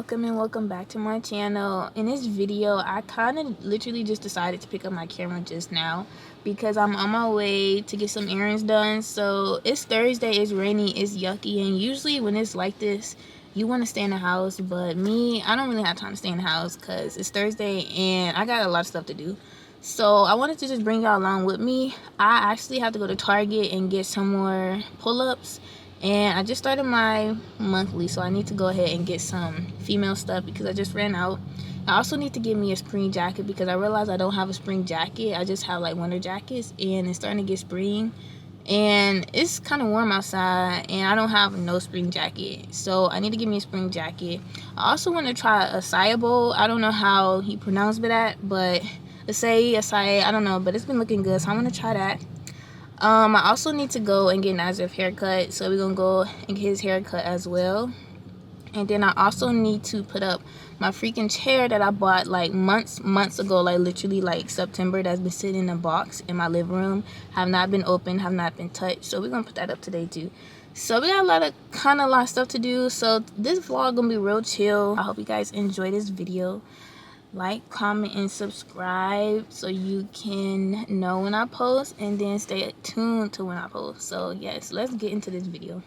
welcome and welcome back to my channel. In this video, I kind of literally just decided to pick up my camera just now because I'm on my way to get some errands done. So it's Thursday, it's rainy, it's yucky, and usually when it's like this, you want to stay in the house. But me, I don't really have time to stay in the house because it's Thursday and I got a lot of stuff to do. So I wanted to just bring y'all along with me. I actually have to go to Target and get some more pull-ups. And I just started my monthly, so I need to go ahead and get some female stuff because I just ran out. I also need to get me a spring jacket because I realized I don't have a spring jacket. I just have like winter jackets, and it's starting to get spring. And it's kind of warm outside, and I don't have no spring jacket. So I need to get me a spring jacket. I also want to try a acai bowl. I don't know how he pronounced that, but acai, I don't know. But it's been looking good, so I'm going to try that. I also need to go and get Nazareth's haircut, so we're gonna go and get his haircut as well. And then I also need to put up my freaking chair that I bought like months ago, like literally like September, that's been sitting in a box in my living room, have not been opened, have not been touched. So we're gonna put that up today too. So we got a lot of stuff to do. So this vlog gonna be real chill. I hope you guys enjoy this video. Like, comment, and subscribe so you can know when I post, and then stay tuned to when I post. So yes, let's get into this video.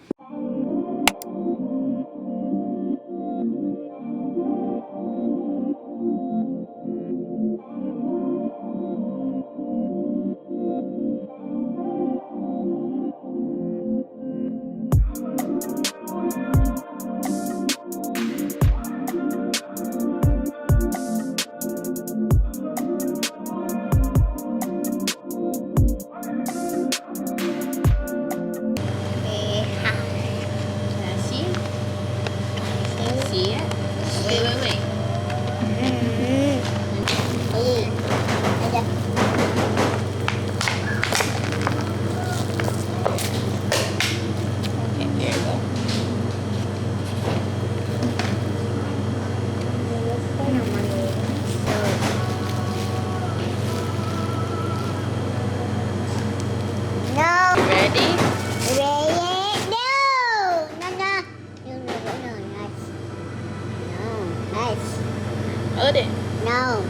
Hold it. No.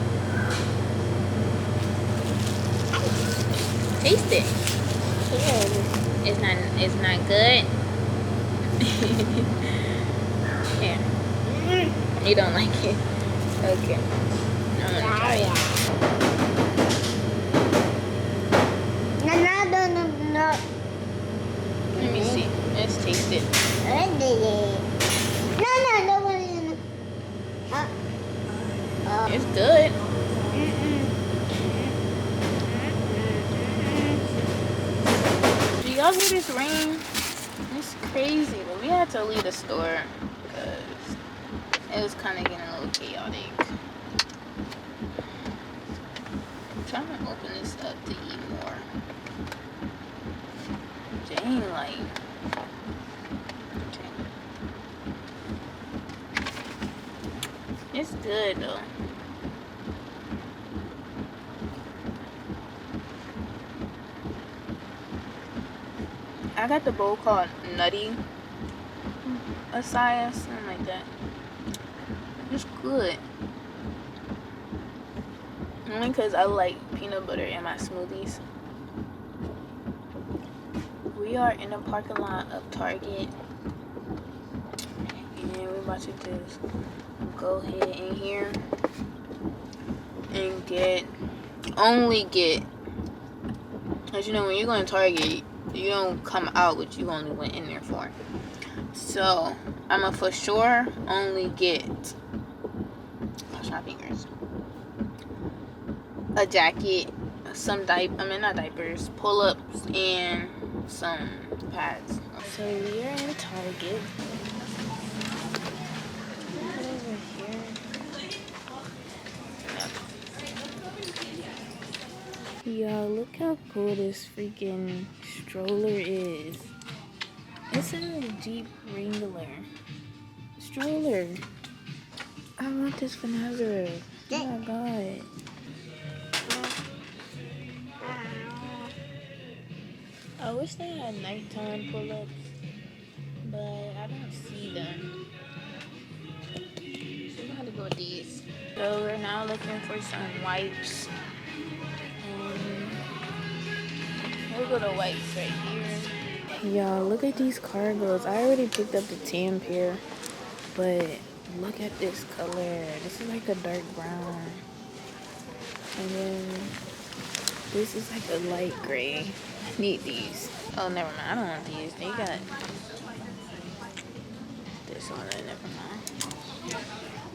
Taste it. It's not good. Here. You don't like it? Okay. I'm gonna try it. No. Let me see. Let's taste it. No. It's good. Do y'all hear this rain? It's crazy, but we had to leave the store because it was kind of getting a little chaotic. I'm trying to open this up to eat more. Dang, like. It's good though. I got the bowl called Nutty Acai, something like that. It's good. Only because I like peanut butter in my smoothies. We are in the parking lot of Target. And we're about to just go ahead in here and only get, as you know, when you're going to Target, you don't come out what you only went in there for. So I'ma for sure only get, wash my fingers, a jacket, some not diapers, pull-ups, and some pads. So we are in Target. Y'all, look how cool this freaking stroller is. It's a Jeep Wrangler stroller. I want this for Nazareth. Oh my god. I wish they had nighttime pull-ups, but I don't see them. looking for some wipes. And we'll go to wipes right here. Y'all, look at these cargos. I already picked up the tan pair, but look at this color. This is like a dark brown. And then this is like a light gray. I need these. Oh, never mind. I don't want these. They got this on it. Never mind.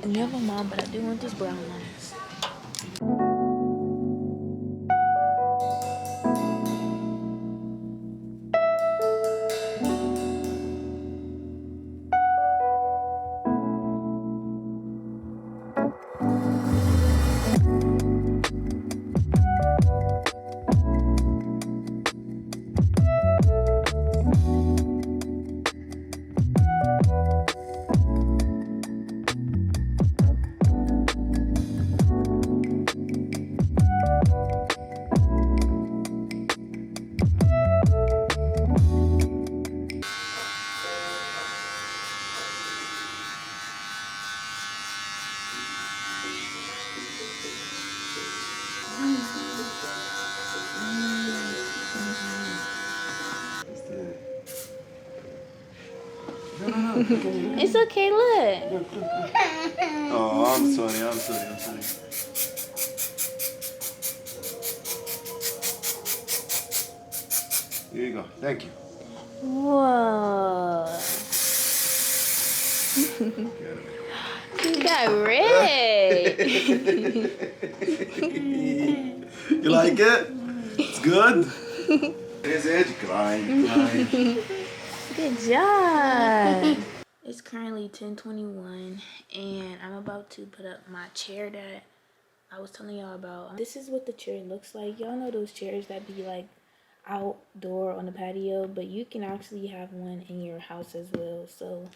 Never mind, but I do want this brown ones. It's okay, look. Oh, I'm sorry. Here you go. Thank you. Whoa. You got red. You like it? It's good? Here's it. Grind. Good job. It's currently 10:21 and I'm about to put up my chair that I was telling y'all about. This is what the chair looks like. Y'all know those chairs that be like outdoor on the patio, but you can actually have one in your house as well. So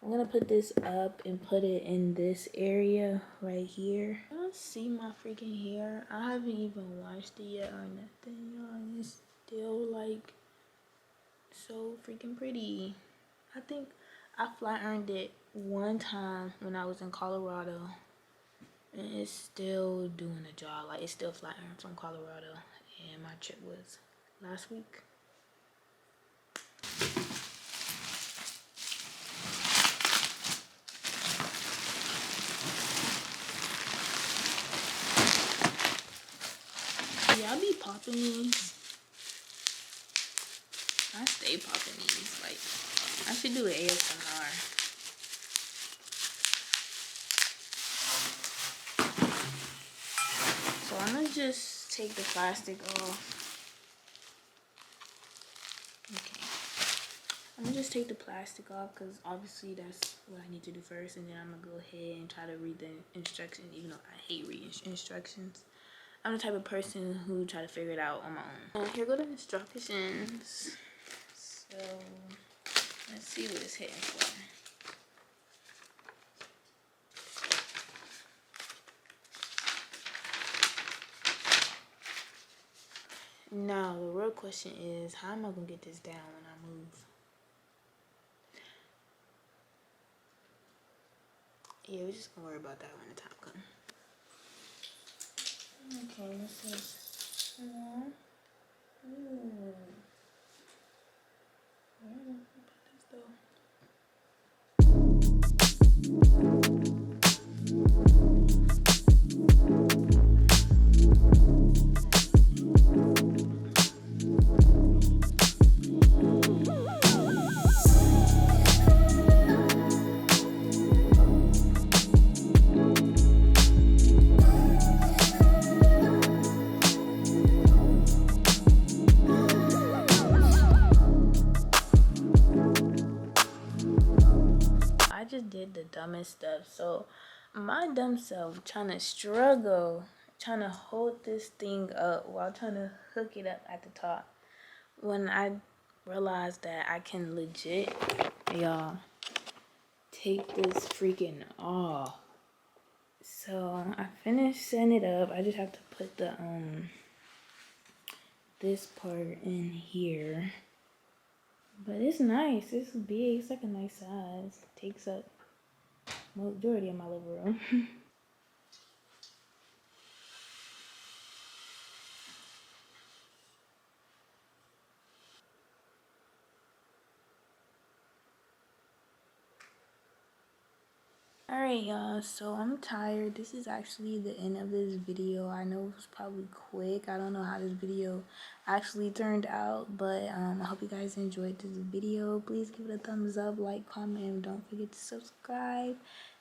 I'm gonna put this up and put it in this area right here. I don't see my freaking hair. I haven't even washed it yet or nothing, y'all. It's still like so freaking pretty. I think I flat ironed it one time when I was in Colorado, and it's still doing the job. Like, it's still flat ironed from Colorado, and my trip was last week. Yeah, I be popping these. I stay popping these. Like, I should do an ASMR. So I'm gonna just take the plastic off. Okay. I'm gonna just take the plastic off because obviously that's what I need to do first, and then I'm gonna go ahead and try to read the instructions, even though I hate reading instructions. I'm the type of person who try to figure it out on my own. Here go the instructions. So let's see what it's hitting for. Now the real question is, how am I gonna get this down when I move? Yeah, we're just gonna worry about that when the time comes. Okay, this is one. Ooh. Where am I gonna put this though? Did the dumbest stuff. So my dumb self trying to hold this thing up while trying to hook it up at the top, when I realized that I can legit, y'all, take this freaking off. So I finished setting it up. I just have to put the this part in here. But it's nice. It's big. It's like a nice size. Takes up majority of my living room. Alright, y'all, so I'm tired. This is actually the end of this video. I know it was probably quick. I don't know how this video actually turned out, but I hope you guys enjoyed this video. Please give it a thumbs up, like, comment, and don't forget to subscribe.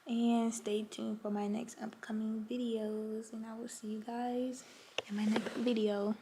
And stay tuned for my next upcoming videos. And I will see you guys in my next video.